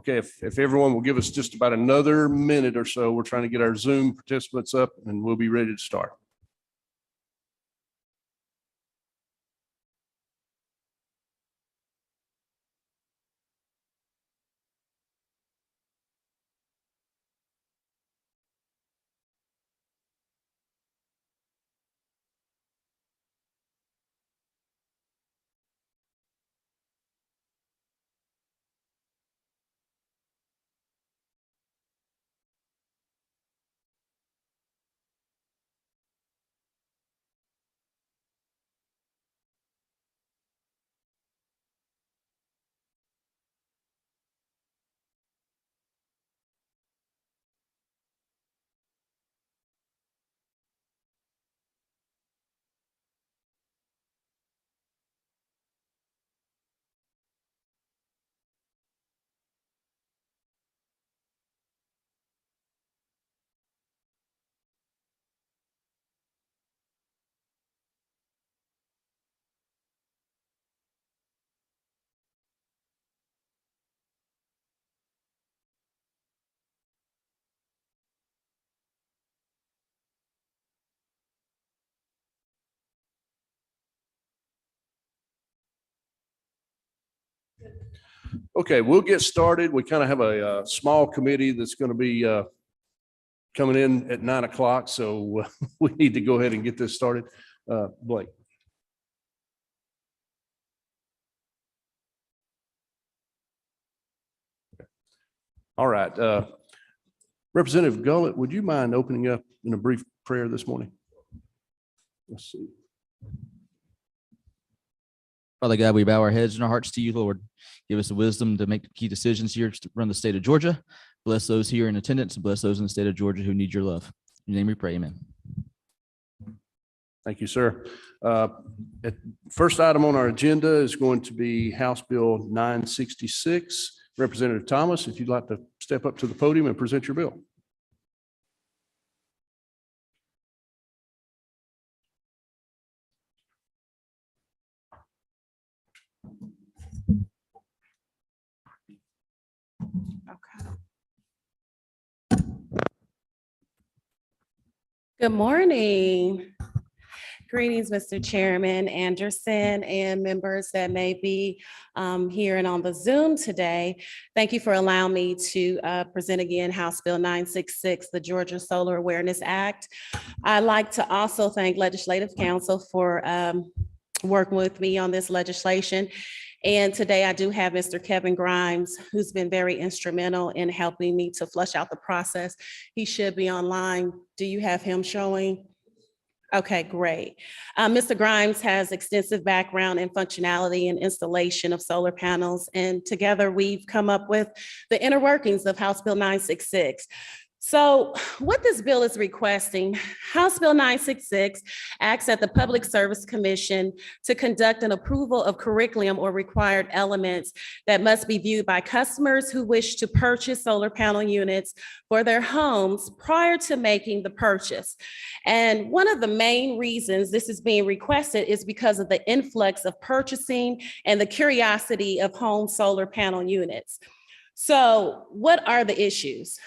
Okay, if everyone will give us just about another minute or so, we're trying to get our Zoom participants up and we'll be ready to start. Okay, we'll get started. We kind of have a small committee that's going to be coming in at 9 o'clock, so we need to go ahead and get this started. Blake. All right. Representative Gullett, would you mind opening up in a brief prayer this morning? Let's see. Father God, we bow our heads and our hearts to you, Lord. Give us the wisdom to make key decisions here to run the state of Georgia. Bless those here in attendance and bless those in the state of Georgia who need your love. In your name we pray, amen. Thank you, sir. First item on our agenda is going to be House Bill 966. Representative Thomas, if you'd like to step up to the podium and present your bill. Good morning. Greetings, Mr. Chairman Anderson and members that may be here and on the Zoom today. Thank you for allowing me to present again House Bill 966, the Georgia Solar Awareness Act. I'd like to also thank Legislative Council for working with me on this legislation. And today I do have Mr. Kevin Grimes, who's been very instrumental in helping me to flush out the process. He should be online. Do you have him showing? Okay, great. Mr. Grimes has extensive background in functionality and installation of solar panels, and together we've come up with the inner workings of House Bill 966. So what this bill is requesting, House Bill 966 acts at the Public Service Commission to conduct an approval of curriculum or required elements that must be viewed by customers who wish to purchase solar panel units for their homes prior to making the purchase. And one of the main reasons this is being requested is because of the influx of purchasing and the curiosity of home solar panel units. So what are the issues?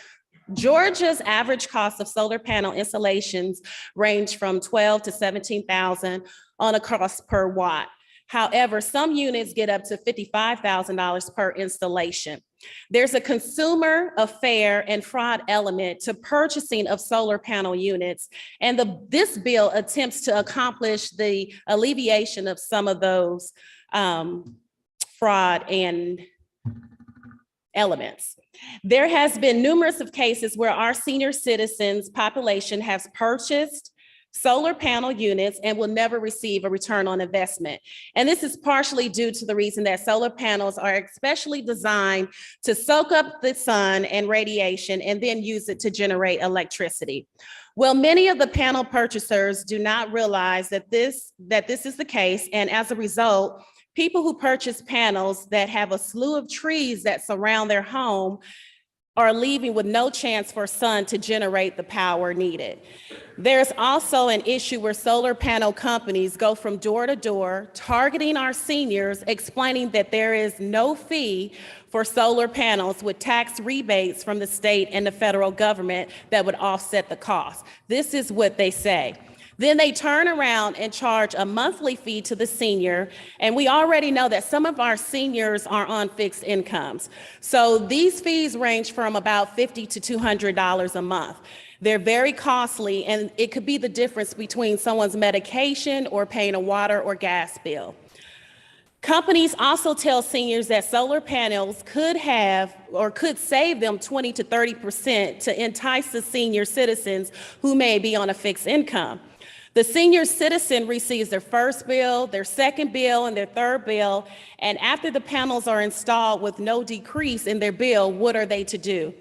Georgia's average cost of solar panel installations range from $12,000 to $17,000 on a cost per watt. However, some units get up to $55,000 per installation. There's a consumer affair and fraud element to purchasing of solar panel units, and this bill attempts to accomplish the alleviation of some of those fraud and elements. There has been numerous of cases where our senior citizens population has purchased solar panel units and will never receive a return on investment. And this is partially due to the reason that solar panels are especially designed to soak up the sun and radiation and then use it to generate electricity. Well, many of the panel purchasers do not realize that this is the case, and as a result, people who purchase panels that have a slew of trees that surround their home are leaving with no chance for sun to generate the power needed. There's also an issue where solar panel companies go from door to door, targeting our seniors, explaining that there is no fee for solar panels with tax rebates from the state and the federal government that would offset the cost. This is what they say. Then they turn around and charge a monthly fee to the senior. And we already know that some of our seniors are on fixed incomes. So these fees range from about $50 to $200 a month. They're very costly, and it could be the difference between someone's medication or paying a water or gas bill. Companies also tell seniors that solar panels could have or could save them 20 to 30% to entice the senior citizens who may be on a fixed income. The senior citizen receives their first bill, their second bill, and their third bill, and after the panels are installed with no decrease in their bill, what are they to do?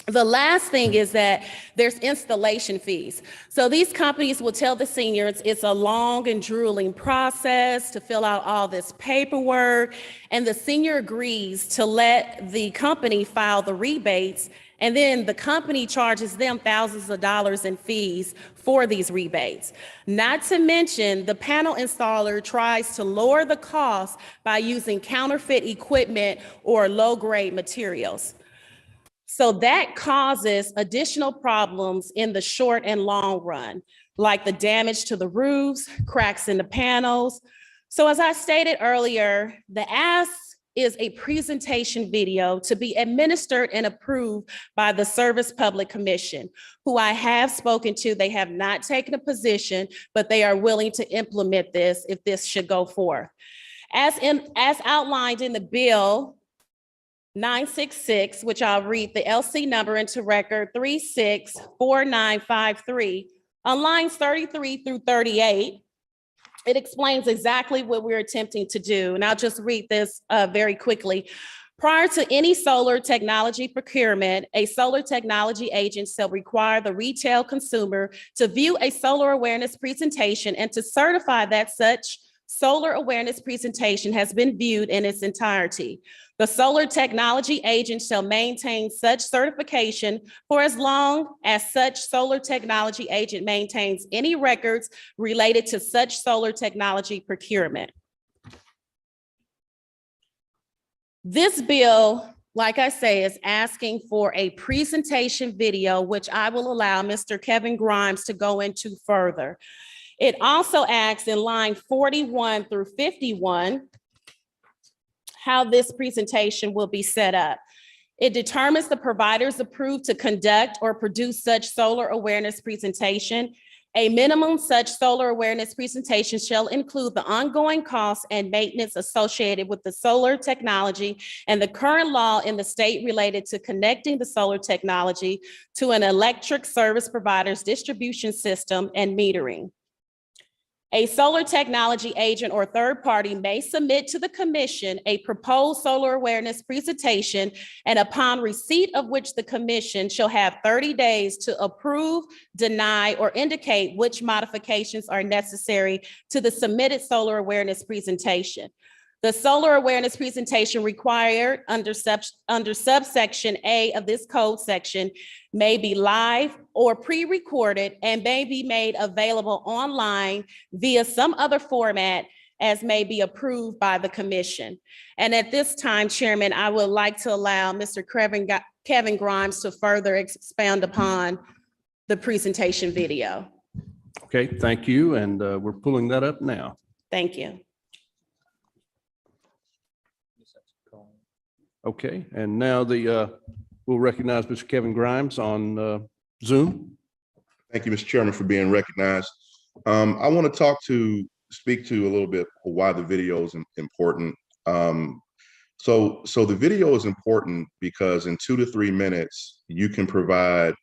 The last thing is that there's installation fees. So these companies will tell the seniors it's a long and grueling process to fill out all this paperwork, and the senior agrees to let the company file the rebates, and then the company charges them thousands of dollars in fees for these rebates. Not to mention, the panel installer tries to lower the cost by using counterfeit equipment or low-grade materials. So that causes additional problems in the short and long run, like the damage to the roofs, cracks in the panels. So as I stated earlier, the ask is a presentation video to be administered and approved by the Service Public Commission, who I have spoken to. They have not taken a position, but they are willing to implement this if this should go forth. As outlined in the bill 966, which I'll read the LC number into record 364953, on lines 33 through 38, it explains exactly what we're attempting to do. And I'll just read this very quickly. Prior to any solar technology procurement, a solar technology agent shall require the retail consumer to view a solar awareness presentation and to certify that such solar awareness presentation has been viewed in its entirety. The solar technology agent shall maintain such certification for as long as such solar technology agent maintains any records related to such solar technology procurement. This bill, like I say, is asking for a presentation video, which I will allow Mr. Kevin Grimes to go into further. It also asks in line 41 through 51, how this presentation will be set up. It determines the providers approved to conduct or produce such solar awareness presentation. A minimum such solar awareness presentation shall include the ongoing costs and maintenance associated with the solar technology and the current law in the state related to connecting the solar technology to an electric service provider's distribution system and metering. A solar technology agent or third party may submit to the commission a proposed solar awareness presentation, and upon receipt of which the commission shall have 30 days to approve, deny, or indicate which modifications are necessary to the submitted solar awareness presentation. The solar awareness presentation required under subsection A of this code section may be live or pre-recorded and may be made available online via some other format as may be approved by the commission. And at this time, Chairman, I would like to allow Mr. Kevin Grimes to further expound upon the presentation video. Okay, thank you. And we're pulling that up now. Thank you. Okay, and now we'll recognize Mr. Kevin Grimes on Zoom. Thank you, Mr. Chairman, for being recognized. I want to speak to a little bit why the video is important. So the video is important because in 2 to 3 minutes, you can provide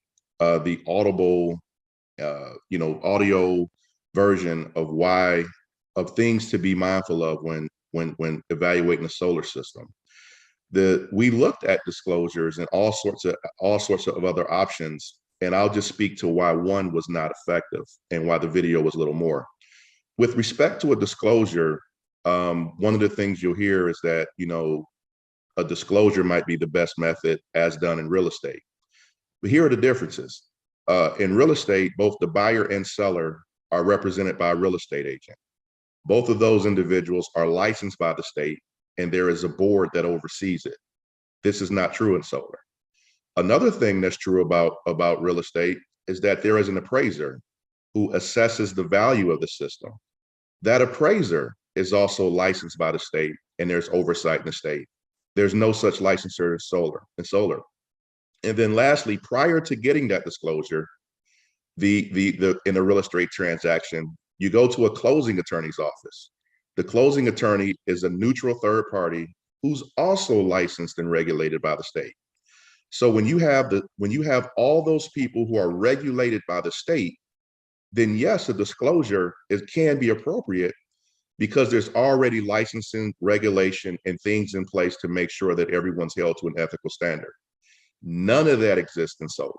the audible, audio version of things to be mindful of when evaluating the solar system. We looked at disclosures and all sorts of other options, and I'll just speak to why one was not effective and why the video was a little more. With respect to a disclosure, one of the things you'll hear is that, a disclosure might be the best method as done in real estate. But here are the differences. In real estate, both the buyer and seller are represented by a real estate agent. Both of those individuals are licensed by the state, and there is a board that oversees it. This is not true in solar. Another thing that's true about real estate is that there is an appraiser who assesses the value of the system. That appraiser is also licensed by the state, and there's oversight in the state. There's no such licensure in solar. And then lastly, prior to getting that disclosure, in a real estate transaction, you go to a closing attorney's office. The closing attorney is a neutral third party who's also licensed and regulated by the state. So when you have all those people who are regulated by the state, then yes, a disclosure can be appropriate because there's already licensing, regulation, and things in place to make sure that everyone's held to an ethical standard. None of that exists in solar.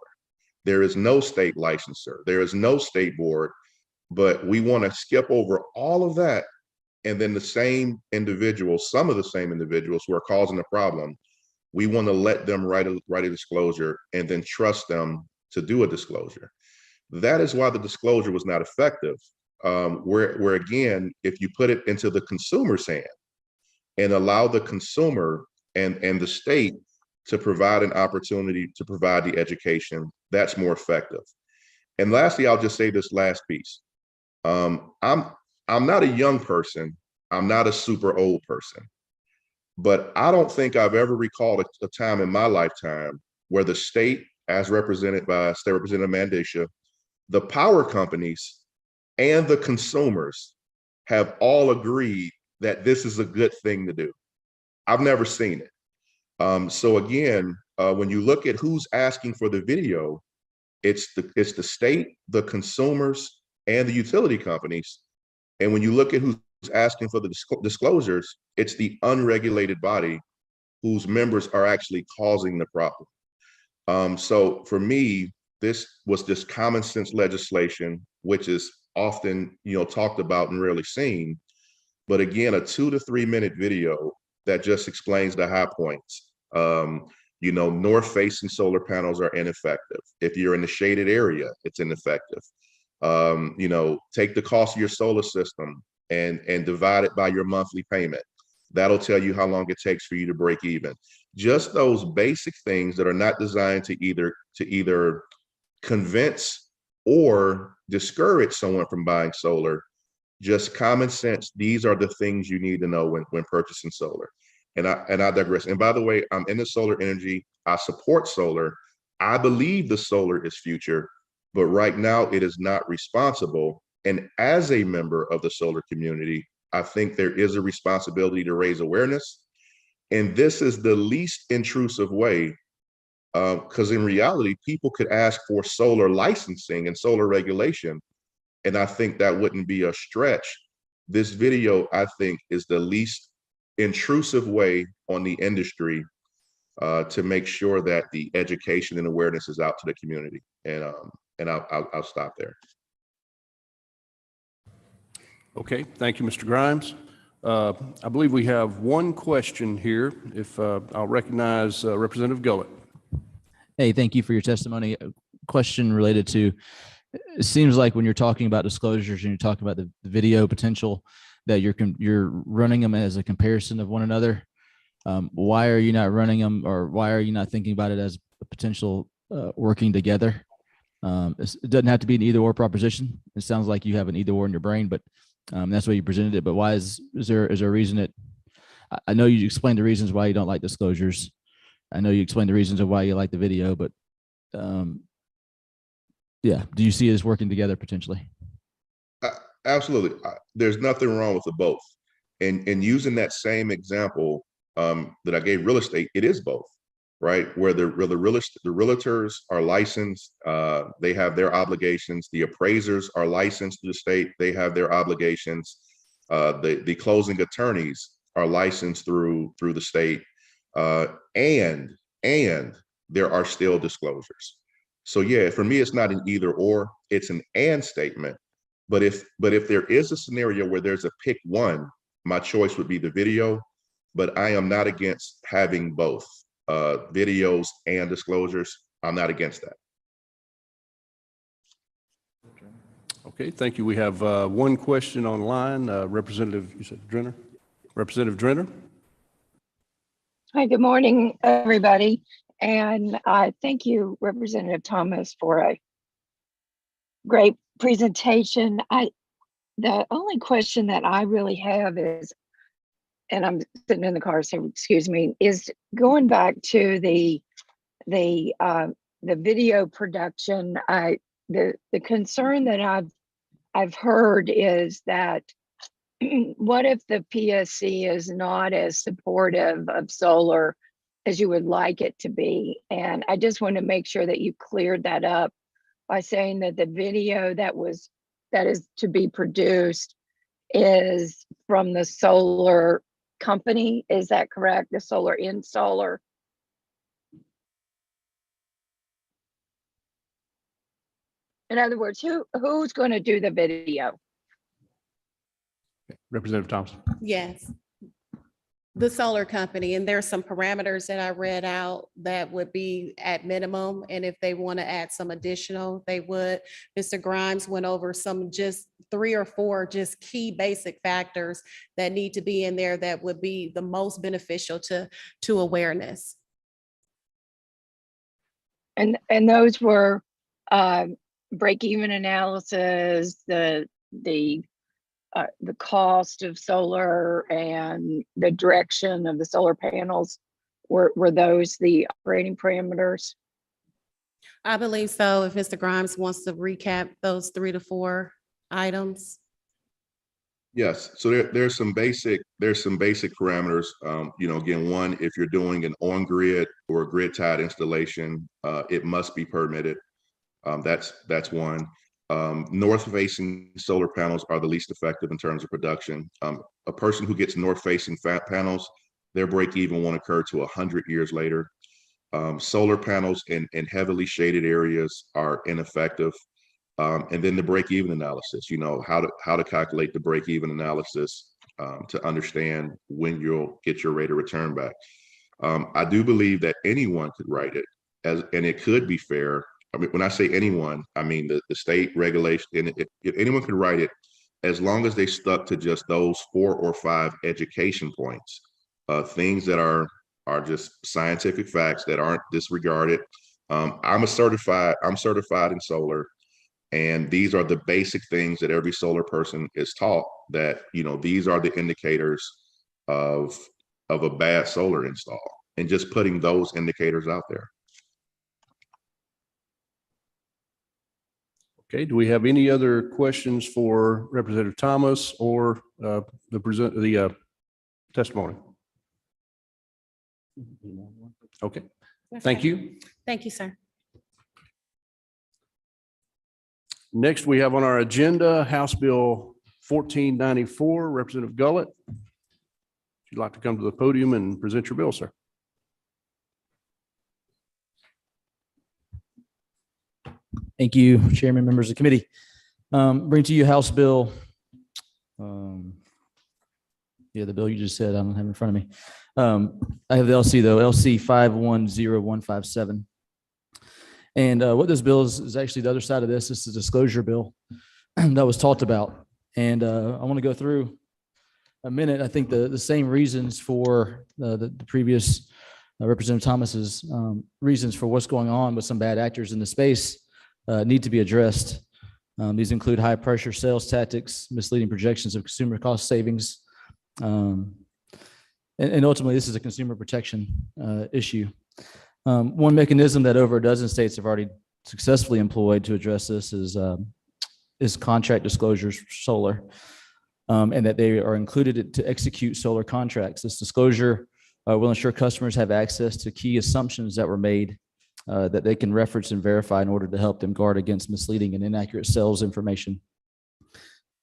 There is no state licensor. There is no state board, but we want to skip over all of that. And then the same individuals, some of the same individuals who are causing the problem, we want to let them write a disclosure and then trust them to do a disclosure. That is why the disclosure was not effective. Where again, if you put it into the consumer's hand and allow the consumer and the state to provide an opportunity to provide the education, that's more effective. And lastly, I'll just say this last piece. I'm not a young person. I'm not a super old person, but I don't think I've ever recalled a time in my lifetime where the state, as represented by State Representative Mandisha, the power companies and the consumers have all agreed that this is a good thing to do. I've never seen it. So again, when you look at who's asking for the video, it's the state, the consumers, and the utility companies. And when you look at who's asking for the disclosures, it's the unregulated body whose members are actually causing the problem. So for me, this was just common sense legislation, which is often, talked about and rarely seen. But again, a 2 to 3 minute video that just explains the high points. North facing solar panels are ineffective. If you're in the shaded area, it's ineffective. Take the cost of your solar system and divide it by your monthly payment. That'll tell you how long it takes for you to break even. Just those basic things that are not designed to either convince or discourage someone from buying solar. Just common sense. These are the things you need to know when purchasing solar. And I digress. And by the way, I'm into solar energy. I support solar. I believe the solar is future, but right now it is not responsible. And as a member of the solar community, I think there is a responsibility to raise awareness. And this is the least intrusive way, because in reality, people could ask for solar licensing and solar regulation. And I think that wouldn't be a stretch. This video, I think, is the least intrusive way on the industry to make sure that the education and awareness is out to the community. And I'll stop there. Okay, thank you, Mr. Grimes. I believe we have one question here. If I'll recognize Representative Gullett. Hey, thank you for your testimony. A question related to, it seems like when you're talking about disclosures and you're talking about the video potential, that you're running them as a comparison of one another. Why are you not running them, or why are you not thinking about it as a potential working together? It doesn't have to be an either or proposition. It sounds like you have an either or in your brain, but that's the way you presented it. But why is there a reason that, I know you explained the reasons why you don't like disclosures. I know you explained the reasons of why you like the video, but yeah, do you see it as working together potentially? Absolutely. There's nothing wrong with the both. And using that same example that I gave real estate, it is both, right? Where the realtors are licensed, they have their obligations. The appraisers are licensed to the state, they have their obligations. The closing attorneys are licensed through the state, and there are still disclosures. So yeah, for me, it's not an either or, it's an and statement. But if there is a scenario where there's a pick one, my choice would be the video. but I am not against having both videos and disclosures. I'm not against that. Okay, thank you. We have one question online. Representative, you said Drenner? Representative Drenner? Hi, good morning, everybody. And thank you, Representative Thomas, for a great presentation. The only question that I really have is, and I'm sitting in the car, so excuse me, is going back to the video production. The concern that I've heard is that what if the PSC is not as supportive of solar as you would like it to be? And I just want to make sure that you cleared that up by saying that the video that is to be produced is from the solar company. Is that correct? The solar installer? In other words, who's going to do the video? Representative Thompson. Yes. The solar company, and there's some parameters that I read out that would be at minimum. And if they want to add some additional, they would. Mr. Grimes went over some just 3 or 4 just key basic factors that need to be in there that would be the most beneficial to awareness. And those were break-even analysis, the cost of solar, and the direction of the solar panels. Were those the operating parameters? I believe so. If Mr. Grimes wants to recap those 3 to 4 items. Yes, so there's some basic parameters. Again, one, if you're doing an on-grid or a grid-tied installation, it must be permitted. That's one. North-facing solar panels are the least effective in terms of production. A person who gets north-facing panels, their break-even won't occur to 100 years later. Solar panels in heavily shaded areas are ineffective. And then the break-even analysis, how to calculate the break-even analysis to understand when you'll get your rate of return back. I do believe that anyone could write it, and it could be fair. I mean, when I say anyone, I mean the state regulation, and if anyone could write it, as long as they stuck to just those 4 or 5 education points, things that are just scientific facts that aren't disregarded. I'm certified in solar, and these are the basic things that every solar person is taught, that these are the indicators of a bad solar install, and just putting those indicators out there. Okay, do we have any other questions for Representative Thomas or the testimony? Okay, thank you. Thank you, sir. Next, we have on our agenda House Bill 1494. Representative Gullett, if you'd like to come to the podium and present your bill, sir. Thank you, Chairman, members of the committee. Bring to you House Bill. The bill you just said, I don't have in front of me. I have the LC though, LC 510157. And what this bill is actually the other side of this. It's the disclosure bill that was talked about. And I want to go through a minute. I think the same reasons for the previous Representative Thomas's reasons for what's going on with some bad actors in the space need to be addressed. These include high pressure sales tactics, misleading projections of consumer cost savings. And ultimately, this is a consumer protection issue. One mechanism that over a dozen states have already successfully employed to address this is contract disclosures for solar, and that they are included to execute solar contracts. This disclosure will ensure customers have access to key assumptions that were made that they can reference and verify in order to help them guard against misleading and inaccurate sales information.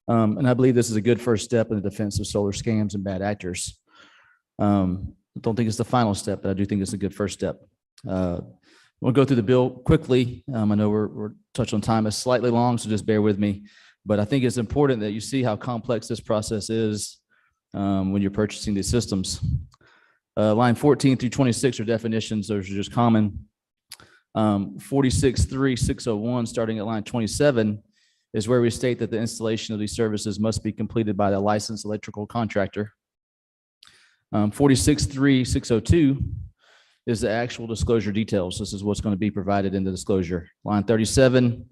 And I believe this is a good first step in the defense of solar scams and bad actors. I don't think it's the final step, but I do think it's a good first step. We'll go through the bill quickly. I know we're touched on time. It's slightly long, so just bear with me. But I think it's important that you see how complex this process is when you're purchasing these systems. Line 14 through 26 are definitions. Those are just common. 46.3.601, starting at line 27, is where we state that the installation of these services must be completed by the licensed electrical contractor. 46.3.602 is the actual disclosure details. This is what's going to be provided in the disclosure. Line 37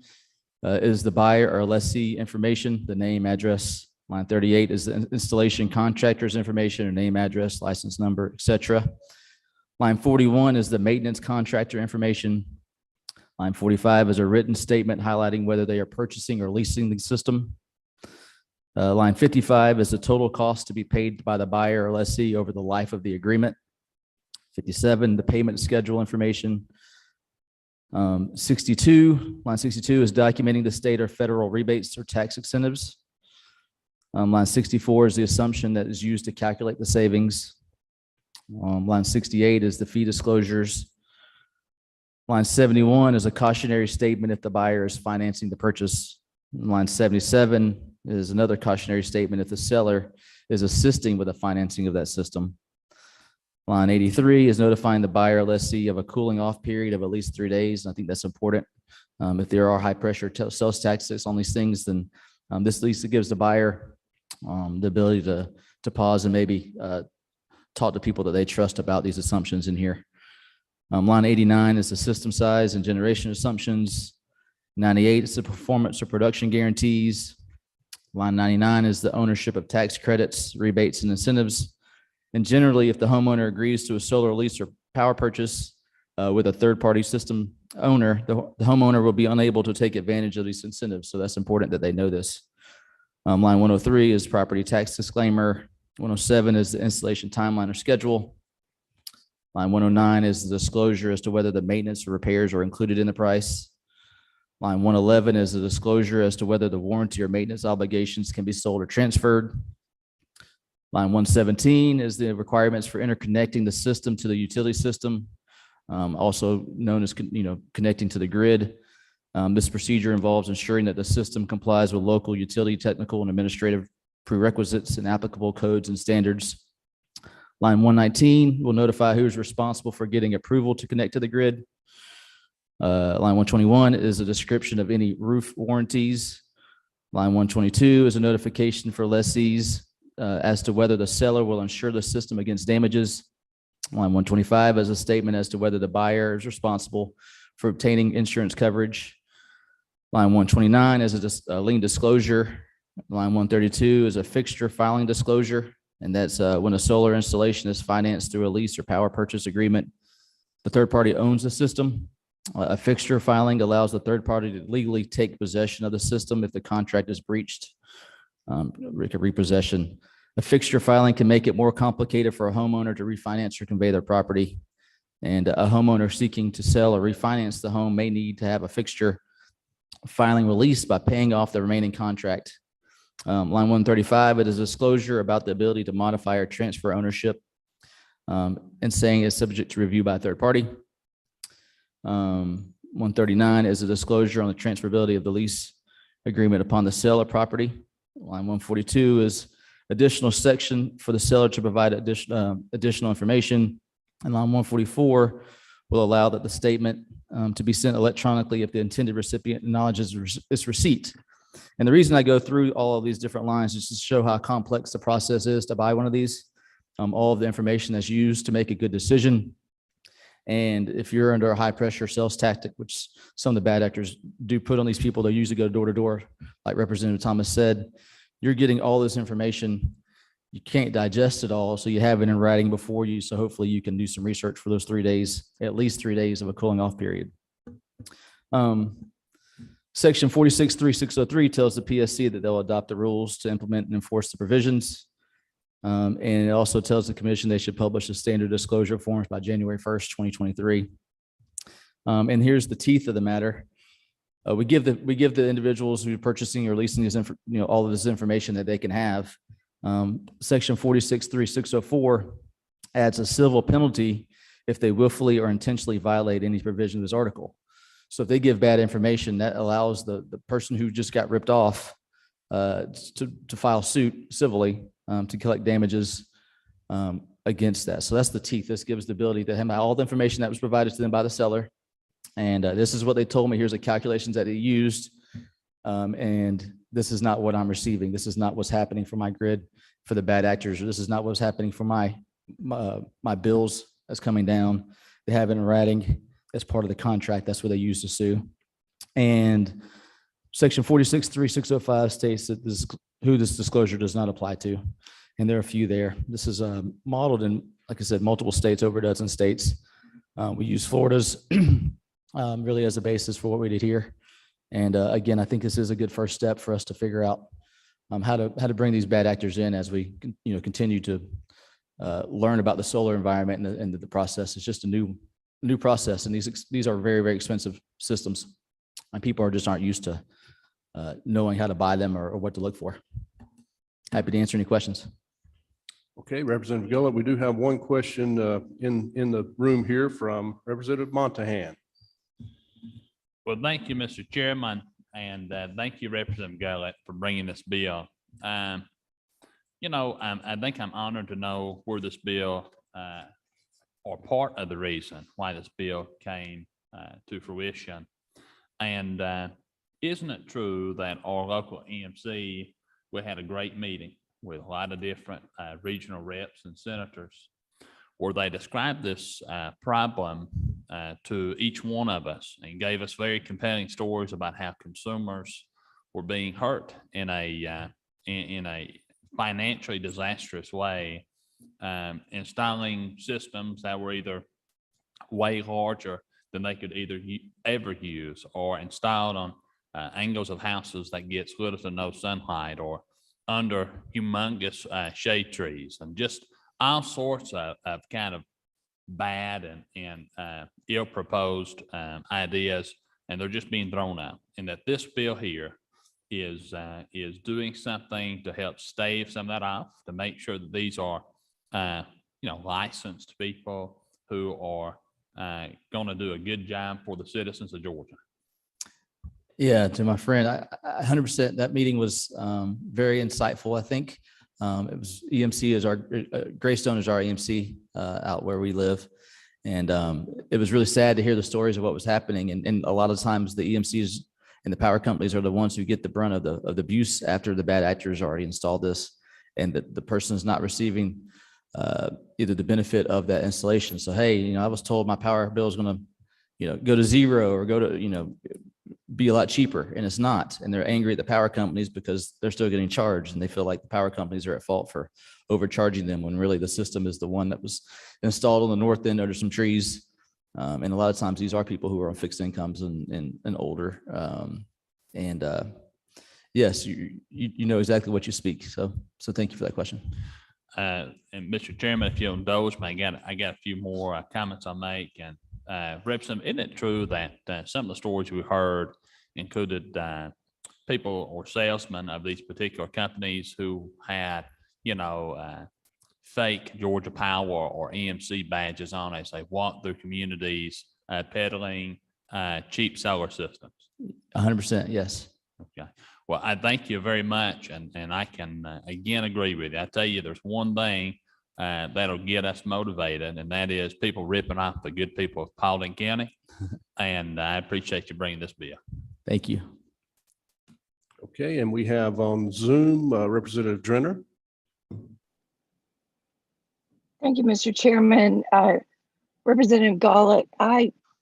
is the buyer or lessee information, the name, address. Line 38 is the installation contractor's information, or name, address, license number, etc. Line 41 is the maintenance contractor information. Line 45 is a written statement highlighting whether they are purchasing or leasing the system. Line 55 is the total cost to be paid by the buyer or lessee over the life of the agreement. 57, the payment schedule information. 62, line 62 is documenting the state or federal rebates or tax incentives. Line 64 is the assumption that is used to calculate the savings. Line 68 is the fee disclosures. Line 71 is a cautionary statement if the buyer is financing the purchase. Line 77 is another cautionary statement if the seller is assisting with the financing of that system. Line 83 is notifying the buyer or lessee of a cooling off period of at least 3 days. And I think that's important. If there are high pressure sales taxes on these things, then this at least gives the buyer the ability to pause and maybe talk to people that they trust about these assumptions in here. Line 89 is the system size and generation assumptions. 98 is the performance or production guarantees. Line 99 is the ownership of tax credits, rebates, and incentives. And generally, if the homeowner agrees to a solar lease or power purchase with a third-party system owner, the homeowner will be unable to take advantage of these incentives. So that's important that they know this. Line 103 is property tax disclaimer. 107 is the installation timeline or schedule. Line 109 is the disclosure as to whether the maintenance or repairs are included in the price. Line 111 is the disclosure as to whether the warranty or maintenance obligations can be sold or transferred. Line 117 is the requirements for interconnecting the system to the utility system, also known as connecting to the grid. This procedure involves ensuring that the system complies with local utility technical and administrative prerequisites and applicable codes and standards. Line 119 will notify who is responsible for getting approval to connect to the grid. Line 121 is a description of any roof warranties. Line 122 is a notification for lessees as to whether the seller will insure the system against damages. Line 125 is a statement as to whether the buyer is responsible for obtaining insurance coverage. Line 129 is a lien disclosure. Line 132 is a fixture filing disclosure, and that's when a solar installation is financed through a lease or power purchase agreement. The third party owns the system. A fixture filing allows the third party to legally take possession of the system if the contract is breached. Repossession. A fixture filing can make it more complicated for a homeowner to refinance or convey their property. And a homeowner seeking to sell or refinance the home may need to have a fixture filing released by paying off the remaining contract. Line 135, it is a disclosure about the ability to modify or transfer ownership and saying it's subject to review by a third party. 139 is a disclosure on the transferability of the lease agreement upon the sale of property. Line 142 is additional section for the seller to provide additional information. And line 144 will allow that the statement to be sent electronically if the intended recipient acknowledges its receipt. And the reason I go through all of these different lines is to show how complex the process is to buy one of these. All of the information that's used to make a good decision. And if you're under a high pressure sales tactic, which some of the bad actors do put on these people, they usually go door to door, like Representative Thomas said, you're getting all this information. You can't digest it all, so you have it in writing before you. So hopefully you can do some research for those 3 days, at least 3 days of a cooling off period. Section 46.3.603 tells the PSC that they'll adopt the rules to implement and enforce the provisions. And it also tells the commission they should publish the standard disclosure forms by January 1st, 2023. And here's the teeth of the matter. We give the individuals who are purchasing or leasing these, all of this information that they can have. Section 46.3.604 adds a civil penalty if they willfully or intentionally violate any provision of this article. So if they give bad information, that allows the person who just got ripped off to file suit civilly to collect damages against that. So that's the teeth. This gives the ability to have all the information that was provided to them by the seller. And this is what they told me. Here's the calculations that they used. And this is not what I'm receiving. This is not what's happening for my grid for the bad actors. This is not what's happening for my bills that's coming down. They have it in writing as part of the contract. That's what they use to sue. And section 46.3605 states that who this disclosure does not apply to. And there are a few there. This is modeled in, like I said, multiple states, over a dozen states. We use Florida's really as a basis for what we did here. And again, I think this is a good first step for us to figure out how to bring these bad actors in as we continue to learn about the solar environment and the process. It's just a new process, and these are very, very expensive systems, and people aren't used to knowing how to buy them or what to look for. Happy to answer any questions. Okay, Representative Gullett, we do have one question in the room here from Representative Montahan. Well, thank you, Mr. Chairman, and thank you, Representative Gullett, for bringing this bill. I think I'm honored to know where this bill, or part of the reason why this bill came to fruition. And isn't it true that our local EMC, we had a great meeting with a lot of different regional reps and senators, where they described this problem to each one of us and gave us very compelling stories about how consumers were being hurt in a financially disastrous way, installing systems that were either way larger than they could ever use, or installed on angles of houses that gets little to no sunlight, or under humongous shade trees, and just all sorts of kind of bad and ill-proposed ideas, and they're just being thrown out. And that this bill here is doing something to help stave some of that off, to make sure that these are licensed people who are going to do a good job for the citizens of Georgia. Yeah, to my friend, I 100%. That meeting was very insightful. I think it was EMC is our Greystone is our EMC out where we live, and it was really sad to hear the stories of what was happening. And a lot of times the EMCs and the power companies are the ones who get the brunt of the abuse after the bad actors already installed this, and the person is not receiving either the benefit of that installation. So hey, I was told my power bill is going to go to zero or go to be a lot cheaper, and it's not. And they're angry at the power companies because they're still getting charged, and they feel like the power companies are at fault for overcharging them, when really the system is the one that was installed on the north end under some trees. And a lot of times these are people who are on fixed incomes and older. Yes, you know exactly what you speak. So thank you for that question. And Mr. Chairman, if you'll indulge me, I got a few more comments I'll make. And Representative, isn't it true that some of the stories we heard included people or salesmen of these particular companies who had, fake Georgia Power or EMC badges on as they walk through communities peddling cheap solar systems? 100%, yes. Okay. Well, I thank you very much, and I can again agree with you. I tell you, there's one thing that'll get us motivated, and that is people ripping off the good people of Paulding County. And I appreciate you bringing this bill. Thank you. Okay, and we have on Zoom Representative Drenner. Thank you, Mr. Chairman. Representative Gullett,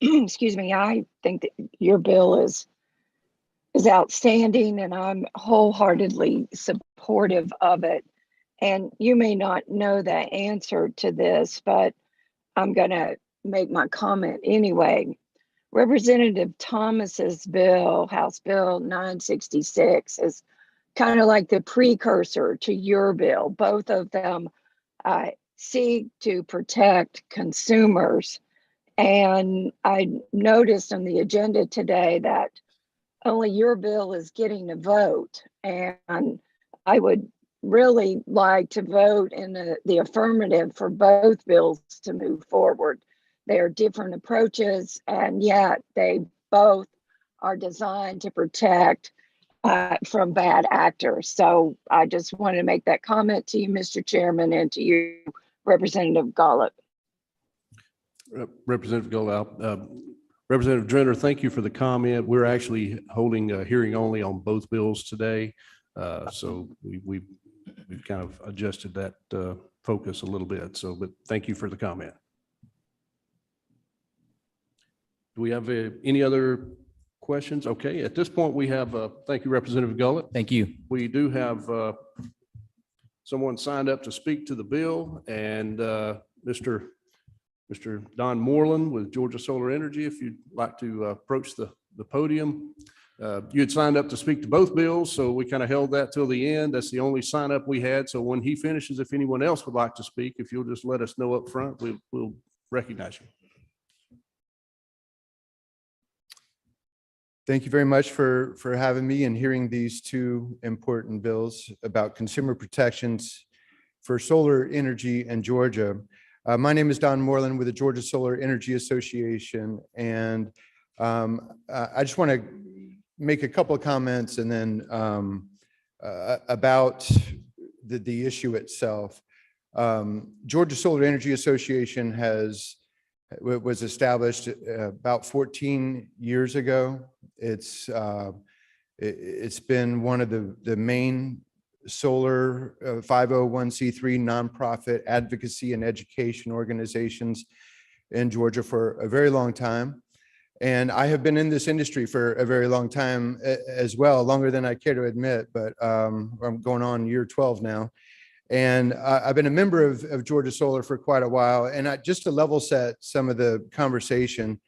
excuse me, I think that your bill is outstanding, and I'm wholeheartedly supportive of it. And you may not know the answer to this, but I'm going to make my comment anyway. Representative Thomas's bill, House Bill 966, is kind of like the precursor to your bill. Both of them seek to protect consumers. And I noticed on the agenda today that only your bill is getting a vote. And I would really like to vote in the affirmative for both bills to move forward. They are different approaches, and yet they both are designed to protect from bad actors. So I just wanted to make that comment to you, Mr. Chairman, and to you, Representative Gollop. Representative Goldal. Representative Drenner, thank you for the comment. We're actually holding a hearing only on both bills today. So we've kind of adjusted that focus a little bit. So, but thank you for the comment. Do we have any other questions? Okay, at this point we have, thank you, Representative Gullett. Thank you. We do have someone signed up to speak to the bill, and Mr. Don Moreland with Georgia Solar Energy, if you'd like to approach the podium. You had signed up to speak to both bills, so we kind of held that till the end. That's the only sign up we had. So when he finishes, if anyone else would like to speak, if you'll just let us know up front, we'll recognize you. Thank you very much for having me and hearing these two important bills about consumer protections for solar energy in Georgia. My name is Don Moreland with the Georgia Solar Energy Association, and I just want to make a couple of comments and then about the issue itself. Georgia Solar Energy Association was established about 14 years ago. It's been one of the main solar 501c3 nonprofit advocacy and education organizations in Georgia for a very long time. And I have been in this industry for a very long time as well, longer than I care to admit, but I'm going on year 12 now. And I've been a member of Georgia Solar for quite a while. And just to level set some of the conversation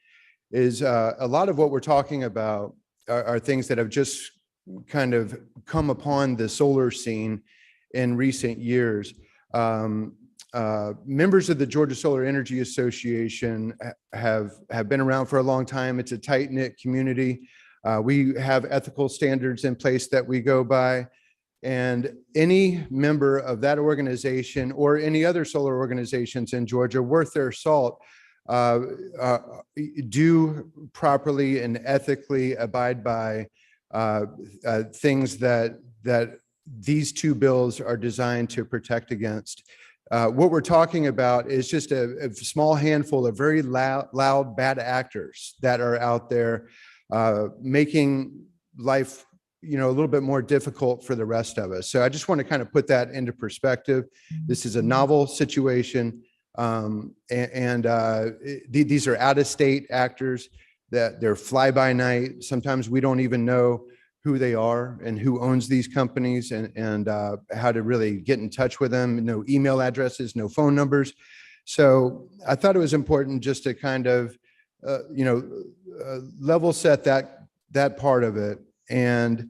is a lot of what we're talking about are things that have just kind of come upon the solar scene in recent years. Members of the Georgia Solar Energy Association have been around for a long time. It's a tight-knit community. We have ethical standards in place that we go by. And any member of that organization or any other solar organizations in Georgia worth their salt do properly and ethically abide by things that these two bills are designed to protect against. What we're talking about is just a small handful of very loud bad actors that are out there making life a little bit more difficult for the rest of us. So I just want to kind of put that into perspective. This is a novel situation. These are out-of-state actors that they're fly-by-night. Sometimes we don't even know who they are and who owns these companies and how to really get in touch with them. No email addresses, no phone numbers. So I thought it was important just to kind of, level set that part of it and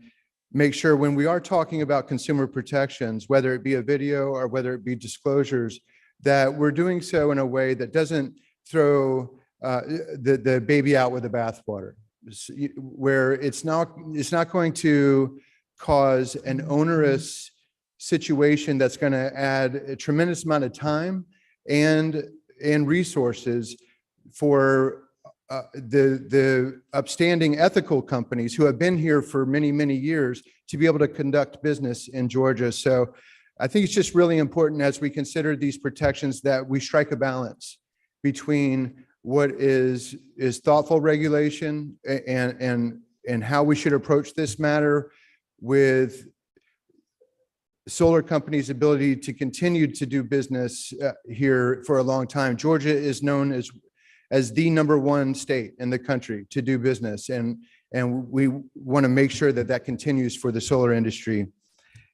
make sure when we are talking about consumer protections, whether it be a video or whether it be disclosures, that we're doing so in a way that doesn't throw the baby out with the bathwater, where it's not going to cause an onerous situation that's going to add a tremendous amount of time and resources for the upstanding ethical companies who have been here for many, many years to be able to conduct business in Georgia. So I think it's just really important as we consider these protections that we strike a balance between what is thoughtful regulation and how we should approach this matter with solar companies' ability to continue to do business here for a long time. Georgia is known as the #1 state in the country to do business. And we want to make sure that continues for the solar industry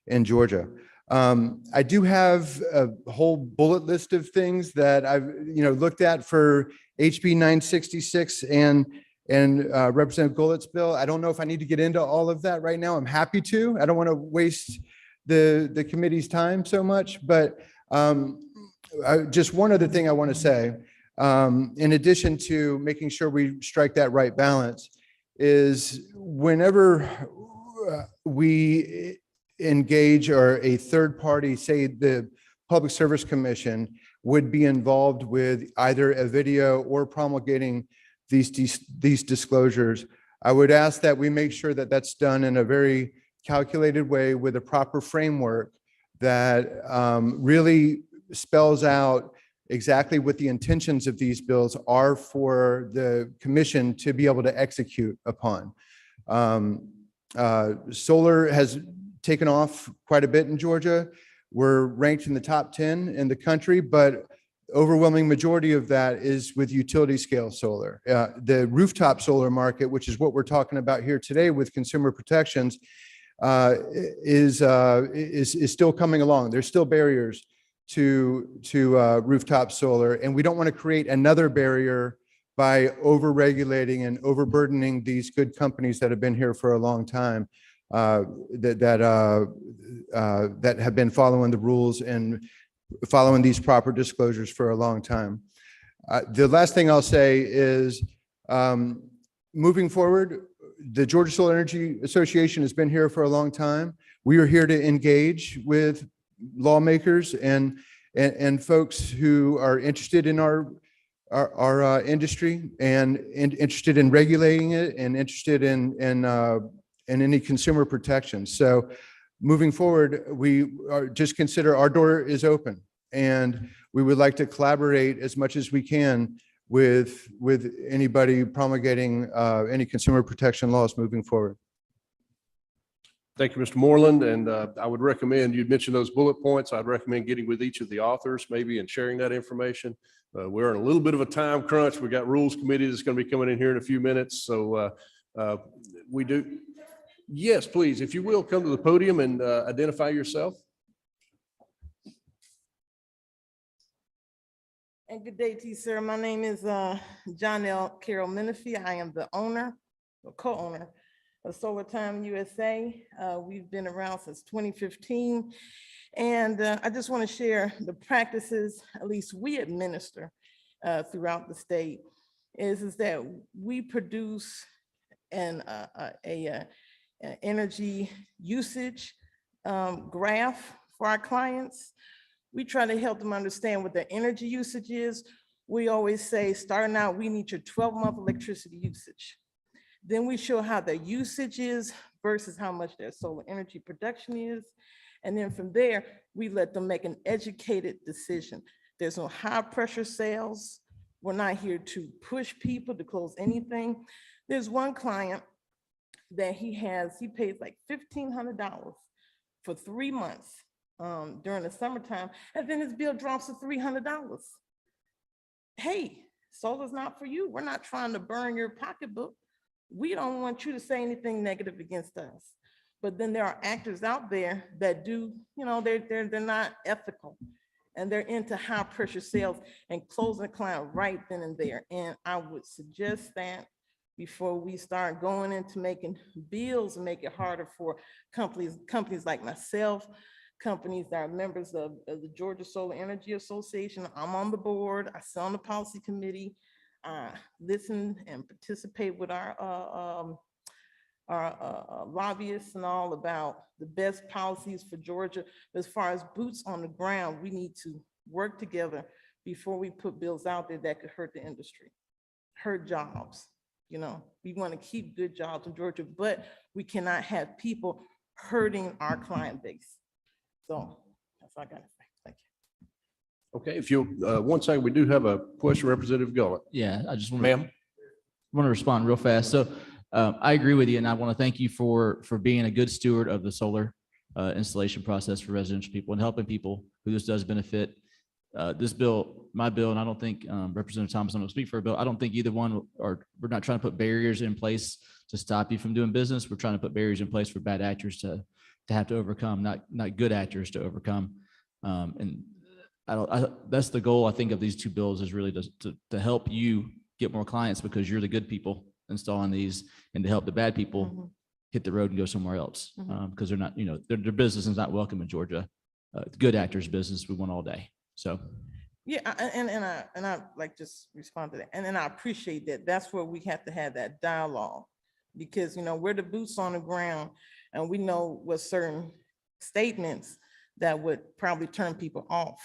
in Georgia. I do have a whole bullet list of things that I've looked at for HB 966 and Representative Gollett's bill. I don't know if I need to get into all of that right now. I'm happy to. I don't want to waste the committee's time so much, but just one other thing I want to say, in addition to making sure we strike that right balance, is whenever we engage or a third party, say the Public Service Commission, would be involved with either a video or promulgating these disclosures, I would ask that we make sure that that's done in a very calculated way with a proper framework that really spells out exactly what the intentions of these bills are for the commission to be able to execute upon. Solar has taken off quite a bit in Georgia. We're ranked in the top 10 in the country, but overwhelming majority of that is with utility scale solar. The rooftop solar market, which is what we're talking about here today with consumer protections, is still coming along. There's still barriers to rooftop solar, and we don't want to create another barrier by over-regulating and overburdening these good companies that have been here for a long time, that have been following the rules and following these proper disclosures for a long time. The last thing I'll say is, moving forward, the Georgia Solar Energy Association has been here for a long time. We are here to engage with lawmakers and folks who are interested in our industry and interested in regulating it and interested in any consumer protections. So moving forward, we are just consider our door is open, and we would like to collaborate as much as we can with anybody promulgating any consumer protection laws moving forward. Thank you, Mr. Moreland. And I would recommend, you'd mentioned those bullet points. I'd recommend getting with each of the authors maybe and sharing that information. We're in a little bit of a time crunch. We got rules committee that's going to be coming in here in a few minutes. So we do. Yes, please, if you will, come to the podium and identify yourself. And good day to you, sir. My name is John L. Carroll Menifee. I am the owner, or co-owner of Solar Time USA. We've been around since 2015. And I just want to share the practices, at least we administer throughout the state, is that we produce an energy usage graph for our clients. We try to help them understand what their energy usage is. We always say, starting out, we need your 12-month electricity usage. Then we show how their usage is versus how much their solar energy production is. And then from there, we let them make an educated decision. There's no high pressure sales. We're not here to push people to close anything. There's one client that he pays like $1,500 for 3 months during the summertime, and then his bill drops to $300. Hey, solar's not for you. We're not trying to burn your pocketbook. We don't want you to say anything negative against us. But then there are actors out there that do, they're not ethical, and they're into high pressure sales and closing a client right then and there. And I would suggest that before we start going into making bills and make it harder for companies like myself, companies that are members of the Georgia Solar Energy Association. I'm on the board. I sit on the policy committee. Listen and participate with our lobbyists and all about the best policies for Georgia. As far as boots on the ground, we need to work together before we put bills out there that could hurt the industry, hurt jobs. We want to keep good jobs in Georgia, but we cannot have people hurting our client base. So that's all I got to say. Thank you. Okay, if you'll, one second, we do have a question, Representative Gullett. Yeah, I just want Ma'am. to respond real fast. So I agree with you, and I want to thank you for being a good steward of the solar installation process for residential people and helping people who this does benefit. This bill, my bill, and I don't think Representative Thomas, I'm going to speak for a bill. I don't think either one we're not trying to put barriers in place to stop you from doing business. We're trying to put barriers in place for bad actors to have to overcome, not good actors to overcome. And that's the goal, I think, of these two bills, is really to help you get more clients, because you're the good people installing these, and to help the bad people hit the road and go somewhere else, because they're not, their business is not welcome in Georgia. Good actors' business we want all day. So. Yeah, and I like just respond to that. And then I appreciate that. That's where we have to have that dialogue, because, we're the boots on the ground, and we know what certain statements that would probably turn people off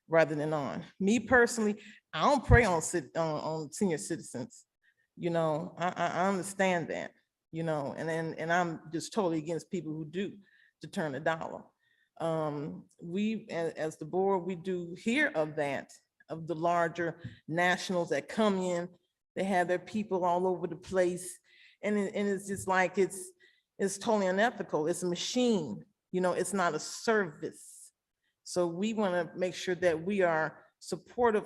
rather than on. Me personally, I don't prey on senior citizens. I understand that, and I'm just totally against people who do to turn a dollar. We, as the board, we do hear of that, of the larger nationals that come in. They have their people all over the place. And it's just like, it's totally unethical. It's a machine, you know, it's not a service. So we want to make sure that we are supportive.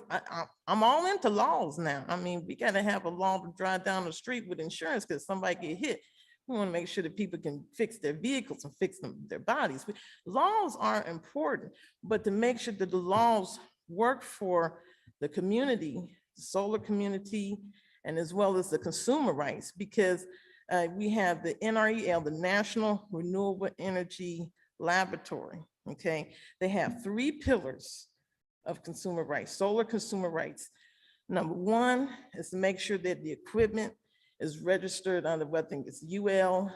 I'm all into laws now. I mean, we got to have a law to drive down the street with insurance because somebody get hit. We want to make sure that people can fix their vehicles and fix their bodies. Laws are important, but to make sure that the laws work for the community, the solar community, and as well as the consumer rights, because we have the NREL, the National Renewable Energy Laboratory, okay? They have 3 pillars of consumer rights, solar consumer rights. Number 1 is to make sure that the equipment is registered under what I think is UL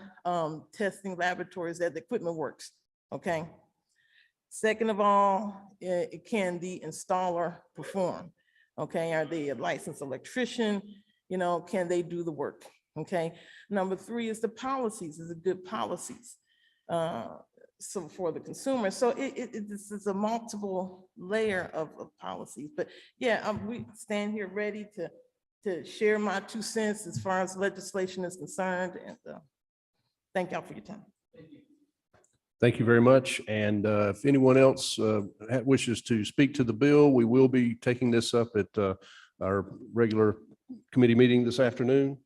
testing laboratories, that the equipment works, okay? Second of all, can the installer perform? Okay, are they a licensed electrician? You know, can they do the work? Okay. Number 3 is the policies, is it good policies? So for the consumer, so this is a multiple layer of policies, but yeah, we stand here ready to share my 2 cents as far as legislation is concerned, and thank y'all for your time. Thank you very much. And if anyone else wishes to speak to the bill, we will be taking this up at our regular committee meeting this afternoon.